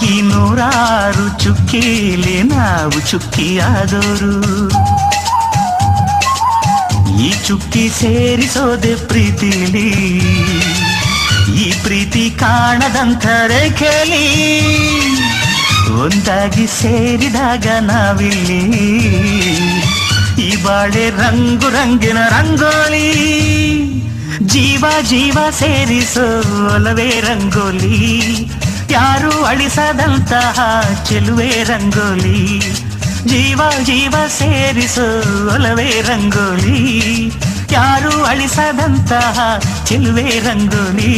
ಈ ನೂರಾರು ಚುಕ್ಕಿಲಿ ನಾವು ಚುಕ್ಕಿಯಾದವರು. ಈ ಚುಕ್ಕಿ ಸೇರಿಸೋದೆ ಪ್ರೀತಿಲಿ, ಈ ಪ್ರೀತಿ ಕಾಣದಂಥ ರೇಖೆಲಿ ಒಂದಾಗಿ ಸೇರಿದಾಗ ನಾವಿಲ್ಲಿ. ಈ ಬಾಳೆ ರಂಗು ರಂಗಿನ ರಂಗೋಲಿ, ಜೀವ ಜೀವ ಸೇರಿಸೋ ಒಲವೇ ರಂಗೋಲಿ. ಯಾರು ಅಳಿಸದಂತಹ ಚೆಲುವೆ ರಂಗೋಲಿ, ಜೀವ ಜೀವ ಸೇರಿಸೋ ಒಲವೇ ರಂಗೋಲಿ. ಯಾರು ಅಳಿಸದಂತಹ ಚೆಲುವೆ ರಂಗೋಲಿ.